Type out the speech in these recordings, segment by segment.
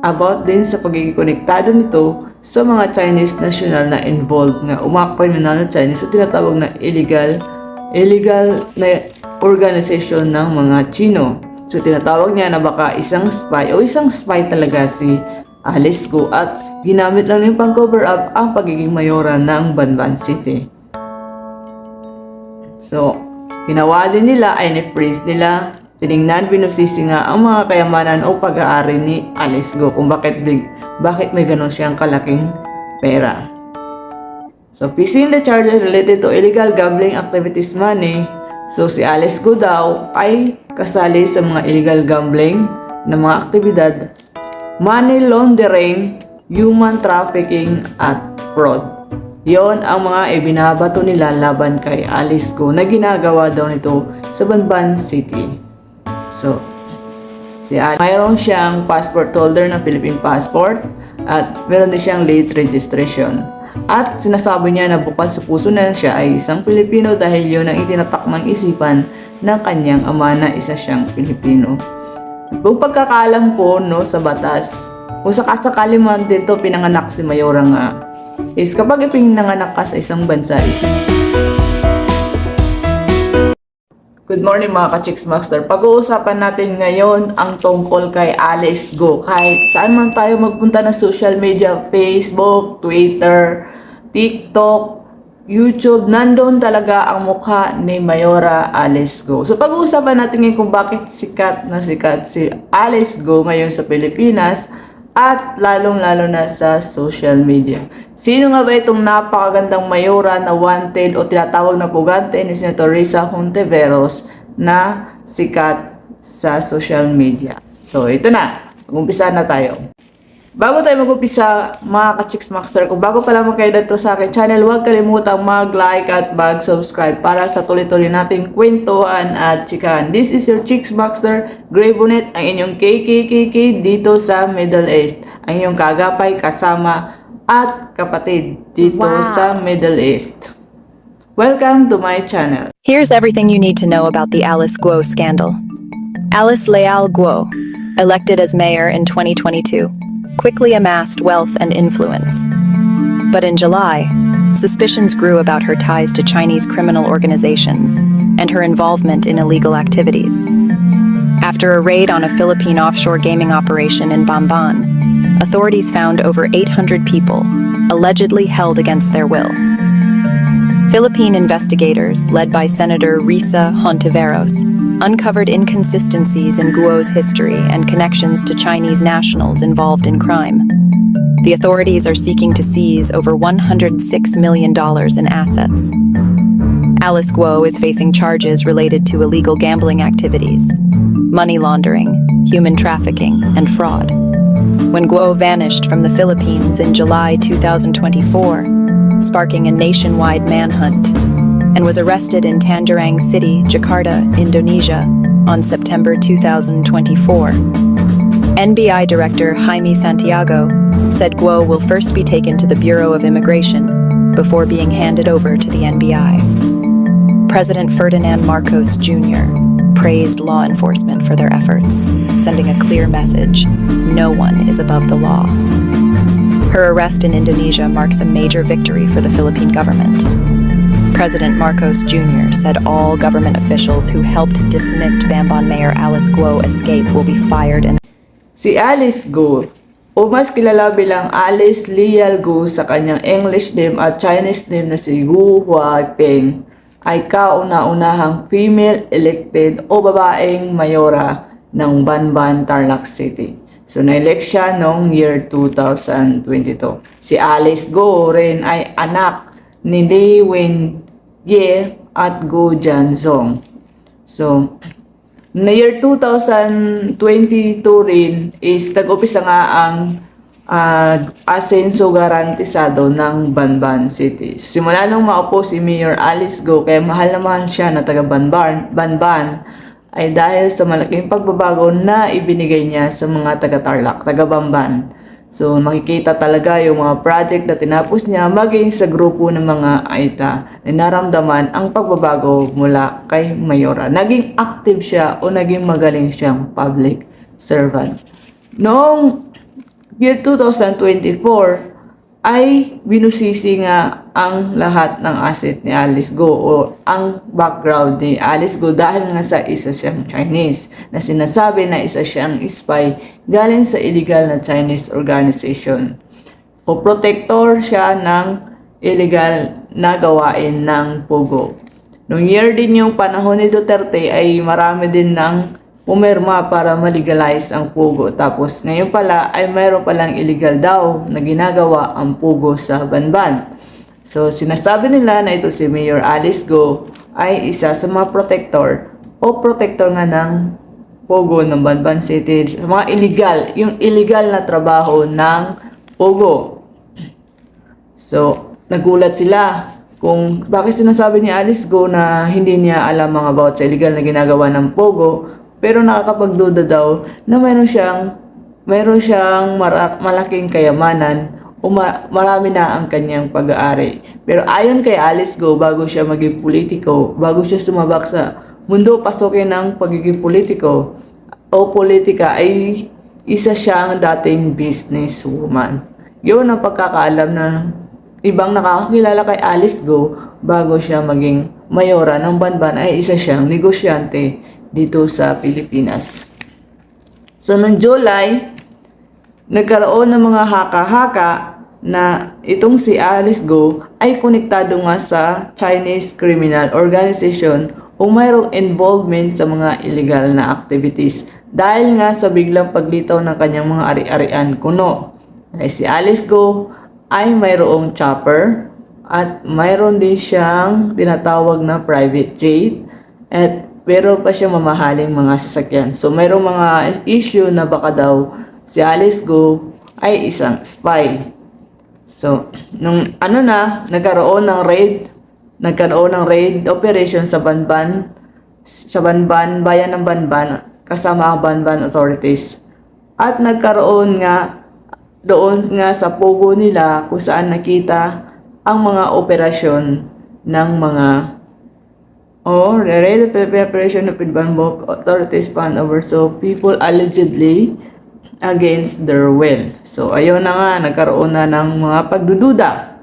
about din sa pagiging konektado nito sa mga Chinese national na involved nga mga criminal na Chinese o tinatawag na illegal na organization ng mga Chino. So tinatawag niya na baka isang spy o isang spy talaga si Alice Guo at ginamit lang yung pang-cover up ang pagiging mayora ng Banban City. So, ginawa din nila ay ni-freeze nila, tinignan, binusisi nga ang mga kayamanan o pag-aari ni Alice Guo kung bakit may ganun siyang kalaking pera. So, facing the charges related to illegal gambling activities money, so si Alice Guo daw ay kasali sa mga illegal gambling na mga aktibidad, money laundering, human trafficking at fraud. Yon ang mga ibinabato nila laban kay Alice Guo na ginagawa daw nito sa Banban City. So, si Alice, mayroon siyang passport holder ng Philippine passport at meron din siyang late registration. At sinasabi niya na bukal sa puso na siya ay isang Pilipino dahil yun ang itinatakmang isipan ng kanyang ama na isa siyang Pilipino. Kung pagkakaalam ko sa batas, kung sakasakali man dito pinanganak si Mayora nga, is kapag ipinanganak ka sa isang bansa is... Good morning mga ka-Chicks Master. Pag-uusapan natin ngayon ang tungkol kay Alice Guo. Kahit saan man tayo magpunta na social media, Facebook, Twitter, TikTok, YouTube, nandoon talaga ang mukha ni Mayora Alice Guo. So pag-uusapan natin ngayon kung bakit sikat si Alice Guo ngayon sa Pilipinas at lalong-lalo na sa social media. Sino nga ba itong napakagandang mayora na wanted o tinatawag na pugante ni Senator Risa Hontiveros na sikat sa social media? So, ito na. Mag-umpisa na tayo. Bago tayo mag-umpisa, mga ka-Chicks Master, kung bago pa lamang kayo dito sa akin channel, huwag kalimutang mag-like at mag-subscribe para sa tuloy-tuloy nating kwentuhan at chikahan. This is your Chicks Master, Gray Bonnet, ang inyong KKKK dito sa Middle East. Ang inyong kagapay, kasama at kapatid dito sa Middle East. Welcome to my channel. Here's everything you need to know about the Alice Guo scandal. Alice Leal Guo, elected as mayor in 2022, quickly amassed wealth and influence. But in July, suspicions grew about her ties to Chinese criminal organizations and her involvement in illegal activities. After a raid on a Philippine offshore gaming operation in Bamban, authorities found over 800 people, allegedly held against their will. Philippine investigators, led by Senator Risa Hontiveros, uncovered inconsistencies in Guo's history and connections to Chinese nationals involved in crime. The authorities are seeking to seize over $106 million in assets. Alice Guo is facing charges related to illegal gambling activities, money laundering, human trafficking, and fraud. When Guo vanished from the Philippines in July 2024, sparking a nationwide manhunt, and was arrested in Tangerang City, Jakarta, Indonesia, on September 2024. NBI Director Jaime Santiago said Guo will first be taken to the Bureau of Immigration before being handed over to the NBI. President Ferdinand Marcos Jr. praised law enforcement for their efforts, sending a clear message: no one is above the law. Her arrest in Indonesia marks a major victory for the Philippine government. President Marcos Jr. said all government officials who helped dismissed Bamban Mayor Alice Guo escape will be fired and... Si Alice Guo, o mas kilala bilang Alice Leal Guo sa kanyang English name at Chinese name na si Guo Huaping, ay kauna-unahang female elected o babaeng mayora ng Banban, Tarlac City. So, na-elect siya noong year 2022. Si Alice Guo rin ay anak ni Li Wenye at Guo Jianzhong. So, na year 2022 rin is nag-upisa nga ang asenso garantisado ng Banban City. So, simula nung maupo si Mayor Alice Guo, kaya mahal na mahal siya na taga Banban, ay dahil sa malaking pagbabago na ibinigay niya sa mga taga Tarlac, taga Bamban. So, makikita talaga yung mga project na tinapos niya maging sa grupo ng mga AITA na naramdaman ang pagbabago mula kay Mayora. Naging active siya o naging magaling siyang public servant. Noong year 2024 ay binusisi nga ang lahat ng asset ni Alice Go o ang background ni Alice Go dahil nga sa isa siyang Chinese na sinasabi na isa siyang spy galing sa illegal na Chinese organization o protector siya ng illegal na gawain ng Pogo. Noong year din yung panahon ni Duterte ay marami din ng pumirma para malegalize ang Pogo. Tapos ngayon pala ay mayroon palang illegal daw na ginagawa ang Pogo sa Banban. So sinasabi nila na ito si Mayor Alice Go ay isa sa mga protector o protector nga ng Pogo ng Banban City. Sa mga illegal, yung illegal na trabaho ng Pogo. So nagulat sila kung bakit sinasabi ni Alice Go na hindi niya alam mga about sa illegal na ginagawa ng Pogo. Pero nakakapagduda daw na mayroon siyang malaking kayamanan o marami na ang kanyang pag-aari. Pero ayon kay Alice Go, bago siya maging politiko, bago siya sumabak sa mundo pasukin ng pagiging politiko o politika, ay isa siyang dating businesswoman. Yun ang pagkakaalam na ibang nakakakilala kay Alice Go bago siya maging mayora ng Banban ay isa siyang negosyante dito sa Pilipinas. So, noong July, nagkaroon ng mga haka-haka na itong si Alice Go ay konektado nga sa Chinese criminal organization o mayroong involvement sa mga illegal na activities dahil nga sa biglang paglitaw ng kanyang mga ari-arian kuno. Dahil si Alice Go ay mayroong chopper at mayroon din siyang tinatawag na private jet at pero pa siya mamahaling mga sasakyan. So, mayroong mga issue na baka daw si Alice Go ay isang spy. So, nung nagkaroon ng raid operation sa Banban, bayan ng Banban, kasama ang Banban authorities. At nagkaroon nga doon nga sa Pogo nila kung saan nakita ang mga operasyon ng mga the raid preparation of Banbok authorities found oversaw people allegedly against their will. So, ayun na nga, nagkaroon na ng mga pagdududa.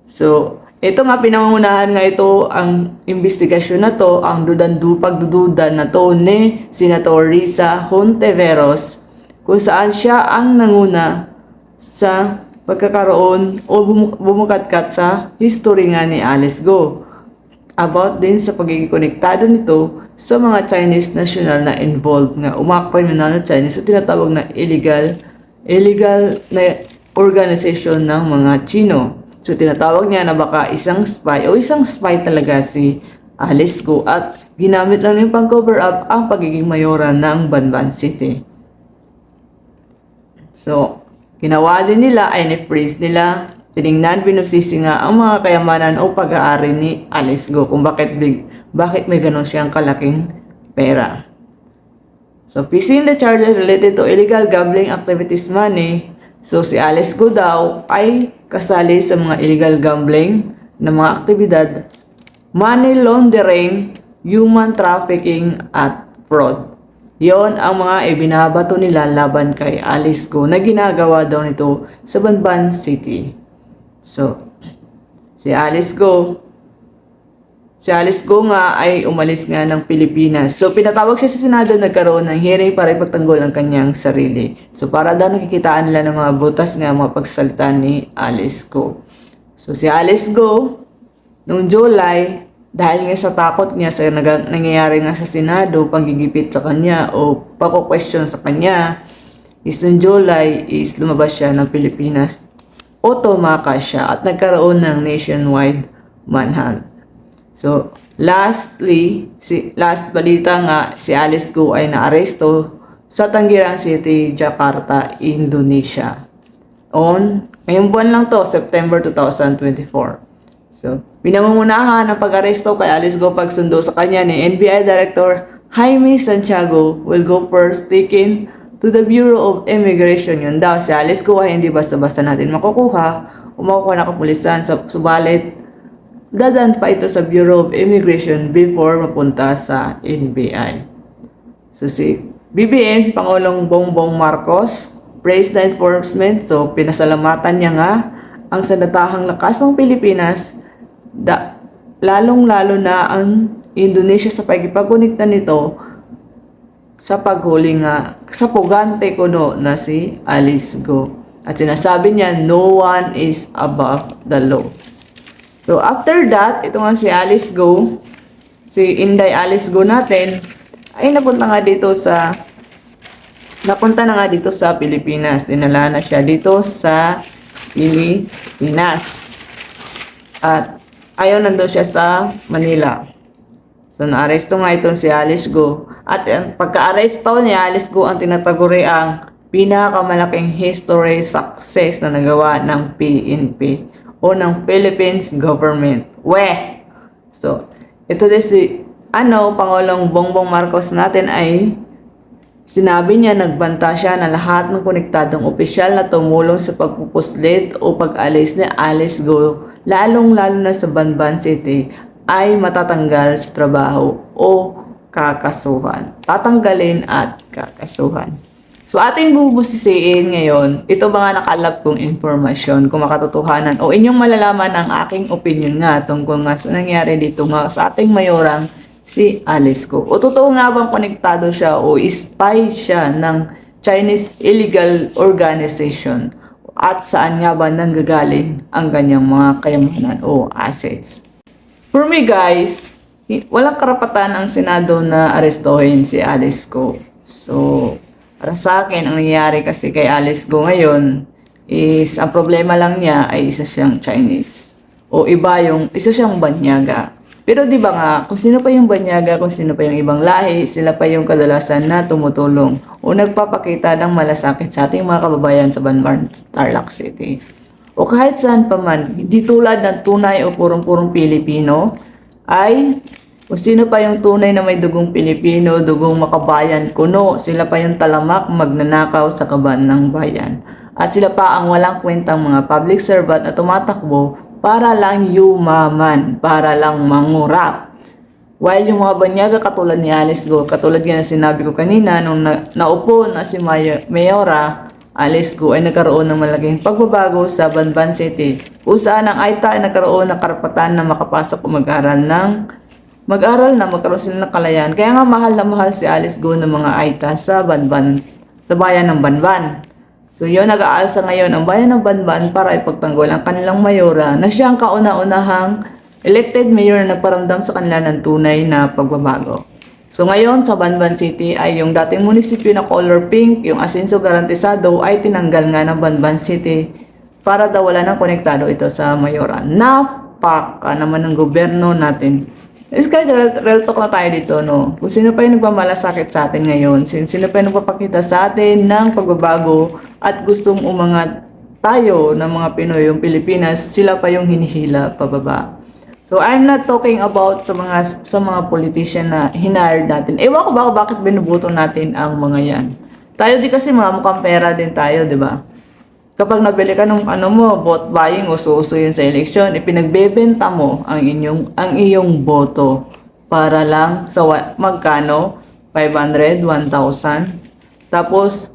So, ito nga pinangunahan nga ito, ang investigasyon na to, ang pagdududa na to ni Senator Risa Hontiveros, kung saan siya ang nanguna sa pagkakaroon o bumukatkat sa history nga ni Alice Go. About din sa pagiging konektado nito sa mga Chinese national na involved nga mga criminal Chinese o tinatawag na illegal na organization ng mga Chino. So tinatawag niya na baka isang spy talaga si Alice Go at ginamit lang yung pang-cover up ang pagiging mayora ng Banban City. So ginawa din nila ay ni-freeze nila. Tiningnan, binusisi nga ang mga kayamanan o pag-aari ni Alice Go kung bakit may ganun siyang kalaking pera. So, facing the charges related to illegal gambling activities money, so si Alice Go daw ay kasali sa mga illegal gambling na mga aktibidad, money laundering, human trafficking at fraud. Yon ang mga ibinabato nila laban kay Alice Go na ginagawa daw nito sa Banban City. So, si Alice Go nga ay umalis nga ng Pilipinas. So, pinatawag siya sa Senado, nagkaroon ng hearing para ipagtanggol ang kanyang sarili. So, para daw nakikitaan nila ng mga butas nga mga pagsalita ni Alice Go. So, si Alice Go, noong July, dahil nga sa takot niya sa nangyayari nga sa Senado, panggigipit sa kanya o pako-question sa kanya, is noong July is lumabas siya ng Pilipinas o tumakas siya at nagkaroon ng nationwide manhunt. So, last balita nga, si Alice Go ay naaresto sa Tangerang City, Jakarta, Indonesia. Ngayong buwan lang to, September 2024. So, pinangungunahan ng pag-aresto kay Alice Go pagsundo sa kanya ni NBI Director Jaime Santiago will go first taken to the Bureau of Immigration. Yun daw, si Alice Go ay hindi basta-basta natin makukuha o makukuha na kapulisan. Subalit, dadaan pa ito sa Bureau of Immigration before mapunta sa NBI. So si BBM, si Pangulong Bongbong Marcos, praise the enforcement. So, pinasalamatan niya nga ang sandatahang lakas ng Pilipinas, lalong-lalo na ang Indonesia sa pagkipagkunita nito sa paghuli nga sa pugante kuno na si Alice Go. At sinasabi niya, no one is above the law. So, after that, ito nga si Alice Go, si Inday Alice Go natin, ay napunta na nga dito sa Pilipinas. Dinala na siya dito sa Pilipinas. At ayaw nandun siya sa Manila. So, naaresto nga itong si Alice Go. At pagka-aresto ni Alice Go, ang tinataguri ang pinakamalaking history success na nagawa ng PNP o ng Philippines government. So, ito din si Pangulong Bongbong Marcos natin ay sinabi niya, nagbanta siya na lahat ng konektadong opisyal na tumulong sa pagpupuslit o pag-alis ni Alice Go, lalong-lalo na sa Banban City, ay matatanggal sa trabaho o kakasuhan. Tatanggalin at kakasuhan. So, ating bubusisiin ngayon, ito mga nakalap kong informasyon, kung makatotohanan, o inyong malalaman ang aking opinion nga tungkol nga sa nangyari dito nga sa ating mayorang si Alice Go. O totoo nga bang konektado siya o spy siya ng Chinese illegal organization? At saan nga ba nanggagaling ang kanyang mga kayamanan o assets? For me guys, walang karapatan ang Senado na arestuhin si Alice Go. So, para sa akin, ang nangyayari kasi kay Alice Go ngayon is ang problema lang niya ay isa siyang Chinese. O isa siyang banyaga. Pero di ba nga, kung sino pa yung banyaga, kung sino pa yung ibang lahi, sila pa yung kadalasan na tumutulong o nagpapakita ng malasakit sa ating mga kababayan sa Banban, Tarlac City. O kahit saan pa man, di tulad ng tunay o purong-purong Pilipino, ay kung sino pa yung tunay na may dugong Pilipino, dugong makabayan, kuno, sila pa yung talamak magnanakaw sa kaban ng bayan. At sila pa ang walang kwentang mga public servant na tumatakbo para lang yumaman, para lang mangurap. While yung mga banyaga katulad ni Alice Go, katulad nga na sinabi ko kanina, nung naupo na si Mayora Alice Go ay nagkaroon ng malaking pagbabago sa Banban City, kung saan ang Aita ay nagkaroon ng karapatan na makapasok o magkaroon sila ng kalayaan. Kaya nga mahal na mahal si Alice Go ng mga Aita sa Banban, sa bayan ng Banban. So yun, nag-aalsa ngayon ang bayan ng Banban para ipagtanggol ang kanilang mayora na siyang kauna-unahang elected mayor na nagparamdam sa kanila ng tunay na pagbabago. So ngayon sa Banban City ay yung dating munisipyo na color pink, yung asenso garantisado ay tinanggal nga ng Banban City para daw wala nang konektado ito sa mayora. Napaka naman ng gobyerno natin. Is kahit real talk na tayo dito, no? Kung sino pa yung nagmamalasakit sa atin ngayon, sino pa yung nagpapakita sa atin ng pagbabago at gustong umangat tayo ng mga Pinoy, yung Pilipinas, sila pa yung hinihila pababa. So, I'm not talking about sa mga politician na hinahired natin. Ewan ko ba bakit binubuto natin ang mga yan. Tayo di kasi mga mukhang pera din tayo, di ba? Kapag nabili ka ng vote buying, uso-uso yun sa eleksyon, ipinagbebenta mo ang iyong boto para lang sa magkano? 500, 1,000. Tapos,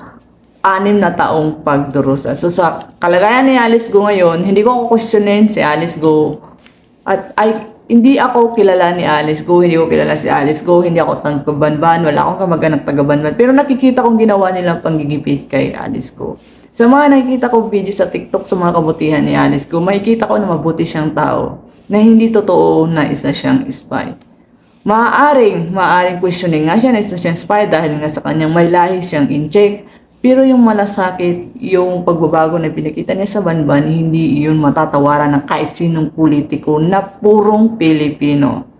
6 na taong pagdurusa. So, sa kalagayan ni Alice Go ngayon, hindi ko questionin si Alice Go. At hindi ako kilala ni Alice Go, hindi ko kilala si Alice Go, hindi ako taga-Banban, wala akong kamag-anak taga-Banban. Pero nakikita kong ginawa nilang panggigipit kay Alice Go. Sa mga nakikita ko video sa TikTok sa mga kabutihan ni Alice Go, makikita ko na mabuti siyang tao na hindi totoo na isa siyang spy. Maaaring questioning nga siya na isa siyang spy dahil nga sa kanyang may lahi siyang in-check. Pero yung malasakit, yung pagbabago na pinakita niya sa Banban, hindi yun matatawaran ng kahit sinong politiko na purong Pilipino.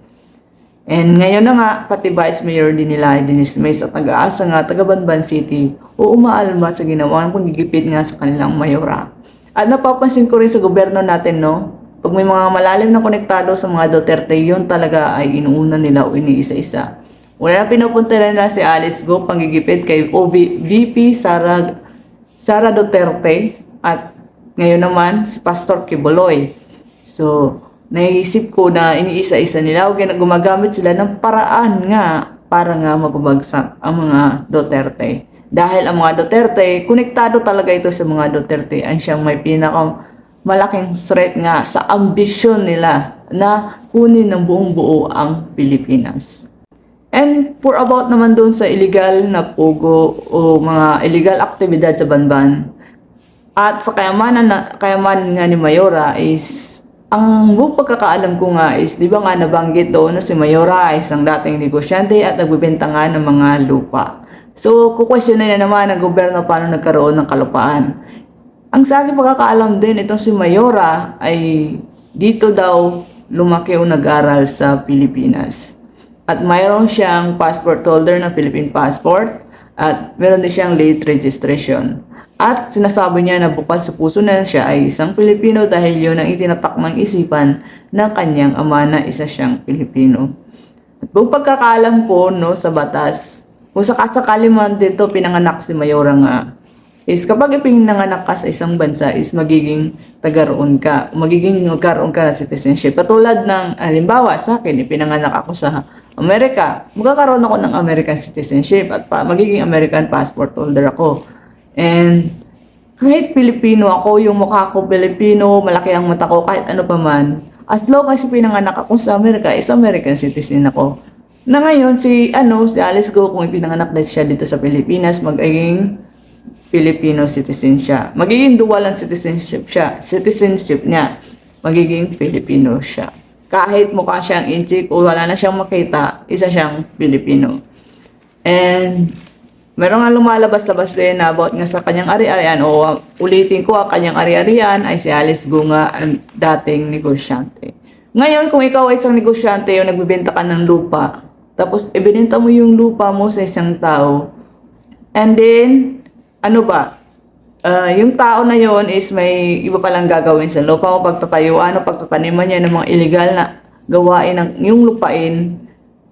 And ngayon na nga, pati Vice Mayor din nila, Denise May sa taga-asa nga, taga-Banban City, o umaalma sa ginawa ng panggigipit nga sa kanilang mayora. At napapansin ko rin sa gobyerno natin, no? Pag may mga malalim na konektado sa mga Duterte, yun talaga ay inuuna nila o iniisa-isa. Una na pinupunta nila si Alice Go, panggigipit kay VP Sara Duterte, at ngayon naman si Pastor Kibuloy. So, naisip ko na iniisa-isa nila o gumagamit sila ng paraan nga para nga mapabagsak ang mga Duterte. Dahil ang mga Duterte, konektado talaga ito sa mga Duterte. Ang siyang may malaking threat nga sa ambisyon nila na kunin ng buong buo ang Pilipinas. And for about naman doon sa illegal na pugo o mga illegal aktibidad sa Banban, at sa kayamanan nga ni Mayora is, ang buong pagkakaalam ko nga is, di ba nga nabanggit doon na si Mayora ay isang dating negosyante at nagbibenta nga ng mga lupa. So, kukwestiyonin na naman ng gobyerno paano nagkaroon ng kalupaan. Ang sa aking pagkakaalam din, itong si Mayora ay dito daw lumaki o nag-aral sa Pilipinas. At mayroon siyang passport holder ng Philippine passport at meron din siyang late registration. At sinasabi niya na bukal sa puso na siya ay isang Pilipino dahil yun ang itinatak ng isipan ng kanyang ama na isa siyang Pilipino. At buong pagkakaalam ko no, sa batas, kung sakasakali man dito pinanganak si Mayora nga, is kapag ipinanganak ka sa isang bansa is magiging taga-roon ka, magkaroon ka ng citizenship. Katulad ng, halimbawa sa akin, ipinanganak ako sa Amerika, magkakaroon ako ng American citizenship at magiging American passport holder ako. And kahit Pilipino ako, yung mukha ko Pilipino, malaki ang mata ko, kahit ano pa man, as long as pinanganak ako sa Amerika, is American citizen ako. Na ngayon, si Alice Go, kung ipinanganak na siya dito sa Pilipinas, magiging Filipino citizen siya. Magiging dual ang citizenship niya. Magiging Filipino siya. Kahit mukha siyang inchik o wala na siyang makita, isa siyang Filipino. And meron nga lumalabas-labas din na about nga sa kanyang ari-arian o ulitin ko, ang kanyang ari-arian ay si Alice Go nga ang dating negosyante. Ngayon, kung ikaw ay isang negosyante o nagbibenta ka ng lupa, tapos ibinenta mo yung lupa mo sa isang tao, and then, yung tao na yon is may iba palang gagawin sa lupa mo, pagtatayuan o pagtataniman niya ng mga illegal na gawain ng yung lupain,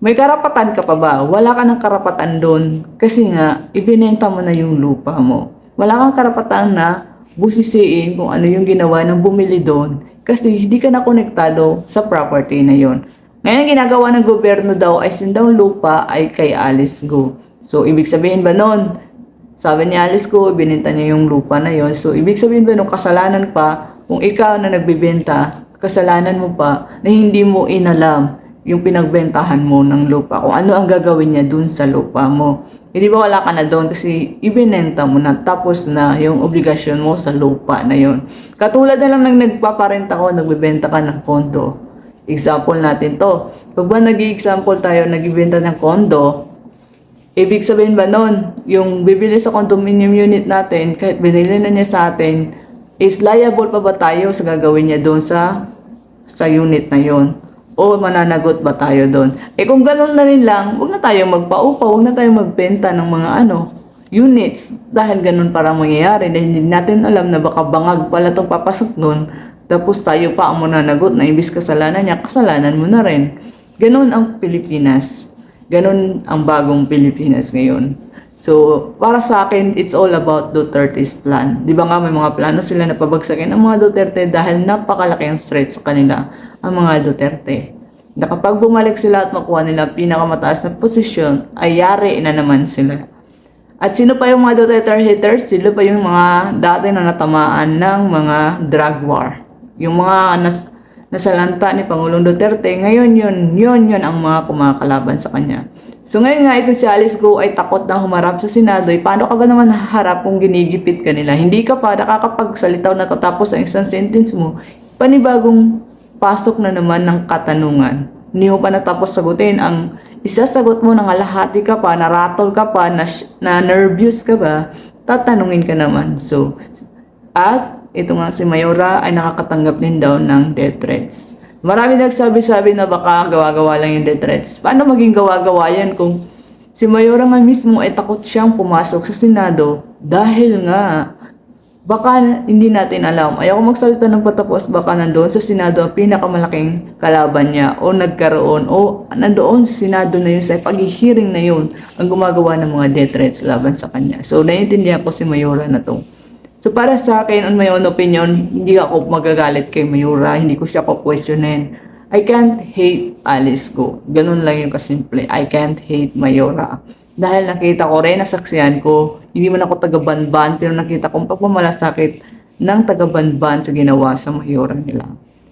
may karapatan ka pa ba? Wala ka ng karapatan doon kasi nga ibinenta mo na yung lupa mo. Wala kang karapatan na busisiin kung ano yung ginawa ng bumili doon kasi hindi ka na konektado sa property na yon. Ngayon ginagawa ng gobyerno daw ay yung daw lupa ay kay Alice Go. So ibig sabihin ba noon? Sabi ni Alice Go, ibinenta niya yung lupa na yon. So ibig sabihin ba nung kasalanan pa kung ikaw na nagbibenta, kasalanan mo pa na hindi mo inalam yung pinagbentahan mo ng lupa, kung ano ang gagawin niya dun sa lupa mo. Hindi ba wala ka na doon kasi ibinenta mo na, tapos na yung obligasyon mo sa lupa na yon. Katulad na lang ng nagpaparenta ko, nagbibenta ka ng kondo. Example natin to. Pag ba nag-i-example tayo, nagbibenta ng kondo, ibig sabihin ba nun, yung bibili sa condominium unit natin, kahit binili na niya sa atin, is liable pa ba tayo sa gagawin niya doon sa unit na yon? O mananagot ba tayo doon? Kung ganun na rin lang, huwag na tayong magpaupa, huwag na tayong magbenta ng mga units. Dahil ganun parang mangyayari. Dahil hindi natin alam na baka bangag pala itong papasok doon. Tapos tayo pa ang mananagot na imbis kasalanan niya, kasalanan mo na rin. Ganun ang Pilipinas. Ganun ang bagong Pilipinas ngayon. So, para sa akin, it's all about Duterte's plan. Di ba nga may mga plano sila na pabagsakin ang mga Duterte dahil napakalaki ang threat sa kanila, ang mga Duterte. Na kapag bumalik sila at makuha nila pinakamataas na posisyon, ay yari na naman sila. At sino pa yung mga Duterte haters? Sila pa yung mga dati na natamaan ng mga drug war. Yung mga nasalanta ni Pangulong Duterte, ngayon yun ang mga kumakalaban sa kanya. So ngayon nga ito si Alice Go ay takot na humarap sa Senado. Paano ka ba naman harap kung ginigipit ka nila? Hindi ka pa nakakapagsalitaw na tatapos ang isang sentence mo. Panibagong pasok na naman ng katanungan. Hindi mo pa natapos sagutin. Ang isasagot mo, nangalahati ka pa, naratol ka pa, na nervous ka ba, tatanungin ka naman. So, at ito nga si Mayora ay nakakatanggap din daw ng death threats. Marami nagsabi-sabi na baka gawa-gawa lang yung death threats. Paano maging gawa-gawa yan kung si Mayora nga mismo ay takot siyang pumasok sa Senado dahil nga baka hindi natin alam. Ayaw ko magsalita ng patapos, baka nandoon sa Senado ang pinakamalaking kalaban niya o nagkaroon o nandoon sa Senado na yun sa pag-hearing na yun ang gumagawa ng mga death threats laban sa kanya. So naiintindihan ko si Mayora na to. So para sa akin, on my own opinion, hindi ako magagalit kay Mayora, hindi ko siya po-questionin. I can't hate Alice Go. Ganun lang yung kasimple. I can't hate Mayora. Dahil nakita ko rin, nasaksihan ko, hindi man ako taga-Banban, pero nakita ko ang pagmamalasakit ng taga-Banban sa ginawa sa mayora nila.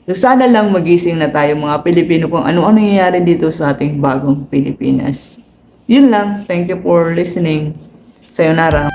So sana lang magising na tayo mga Pilipino kung ano-ano nangyayari dito sa ating bagong Pilipinas. Yun lang. Thank you for listening. Sayonara.